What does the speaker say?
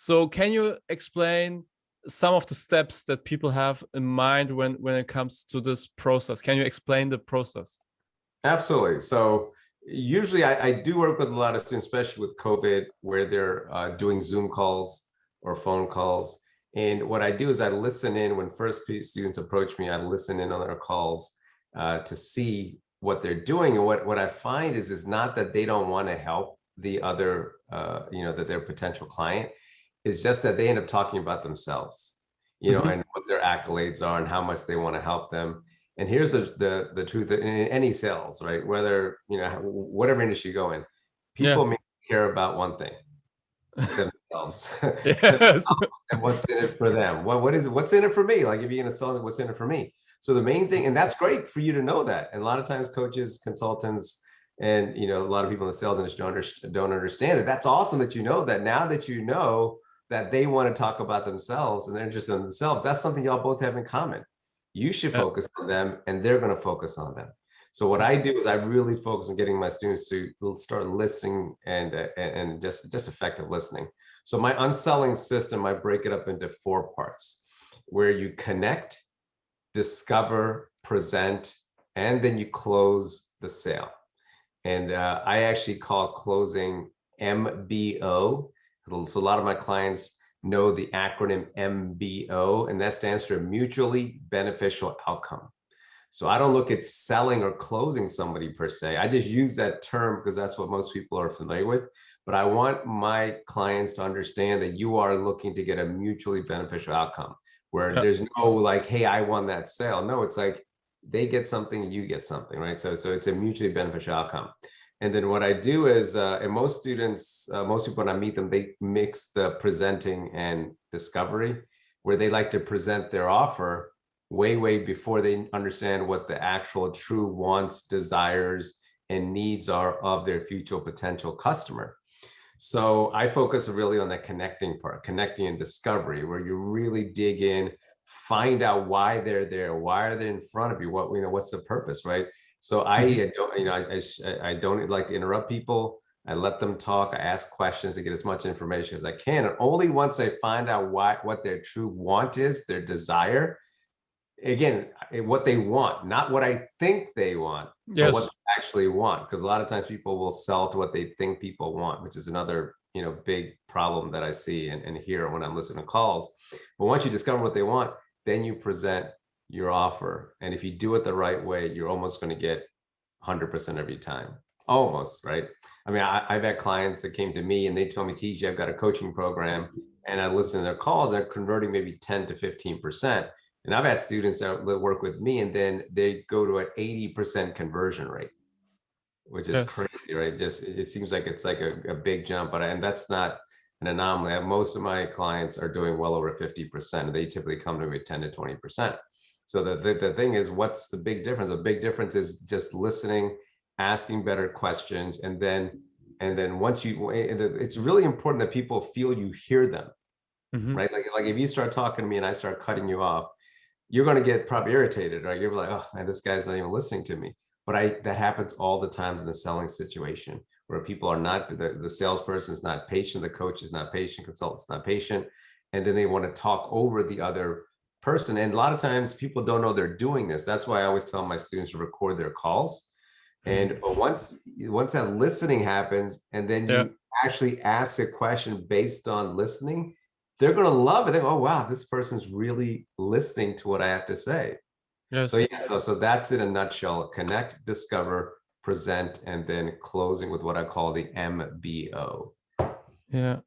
So can you explain some of the steps that people have in mind when it comes to this process? Can you explain the process? Absolutely. So usually I do work with a lot of students, especially with COVID, where they're doing Zoom calls or phone calls. And what I do is I listen in when students approach me. I listen in on their calls to see what they're doing. And what I find is not that they don't want to help the other, that their potential client. It's just that they end up talking about themselves, Hmm. and what their accolades are and how much they want to help them. And here's the truth in any sales, right? Whether, whatever industry you go in, Yeah. people may care about one thing, themselves. Yes. And what's in it for them. What's in it for me? Like if you're gonna sell it, what's in it for me? So the main thing, and that's great for you to know that. And a lot of times coaches, consultants, and a lot of people in the sales industry don't understand it. That's awesome that you know that. Now that you know that they want to talk about themselves and they're interested in themselves, that's something y'all both have in common. You should Yeah. focus on them and they're going to focus on them. So what I do is I really focus on getting my students to start listening and just effective listening. So my unselling system, I break it up into 4 parts where you connect, discover, present, and then you close the sale. And I actually call closing MBO. So a lot of my clients know the acronym MBO, and that stands for mutually beneficial outcome. So I don't look at selling or closing somebody per se. I just use that term because that's what most people are familiar with. But I want my clients to understand that you are looking to get a mutually beneficial outcome where Yeah. there's no like, hey, I won that sale. No, it's like they get something, you get something, right? So it's a mutually beneficial outcome. And then what I do is, and most students, most people when I meet them, they mix the presenting and discovery, where they like to present their offer way before they understand what the actual true wants, desires, and needs are of their future potential customer. So I focus really on the connecting part, connecting and discovery, where you really dig in, find out why they're there, why are they in front of you, what's the purpose, right? So Hmm. I don't like to interrupt people. I let them talk. I ask questions to get as much information as I can. And only once I find out what their true want is, their desire, again, what they want, not what I think they want, but what Yes. they actually want. Because a lot of times people will sell to what they think people want, which is another, big problem that I see and hear when I'm listening to calls. But once you discover what they want, then you present your offer. And if you do it the right way, you're almost going to get 100% every time. Almost, right? I mean, I've had clients that came to me and they told me, TJ, I've got a coaching program. And I listen to their calls, they're converting maybe 10 to 15%. And I've had students that work with me and then they go to an 80% conversion rate, which is Yes. crazy, right? Just it seems like it's like a big jump, and that's not an anomaly. Most of my clients are doing well over 50%, and they typically come to me with 10 to 20%. So the thing is, what's the big difference? The big difference is just listening, asking better questions, and then once it's really important that people feel you hear them, Hmm. right? Like if you start talking to me and I start cutting you off, you're going to get probably irritated, right? You're like, oh man, this guy's not even listening to me. But that happens all the times in the selling situation where people are not, the salesperson is not patient, the coach is not patient, consultant's not patient, and then they want to talk over the other person. And a lot of times people don't know they're doing this. That's why I always tell my students to record their calls. And once that listening happens, and then Yeah. you actually ask a question based on listening, they're going to love it. They go, oh, wow, this person's really listening to what I have to say. So Yes. yeah, so that's in a nutshell: connect, discover, present, and then closing with what I call the MBO. Yeah.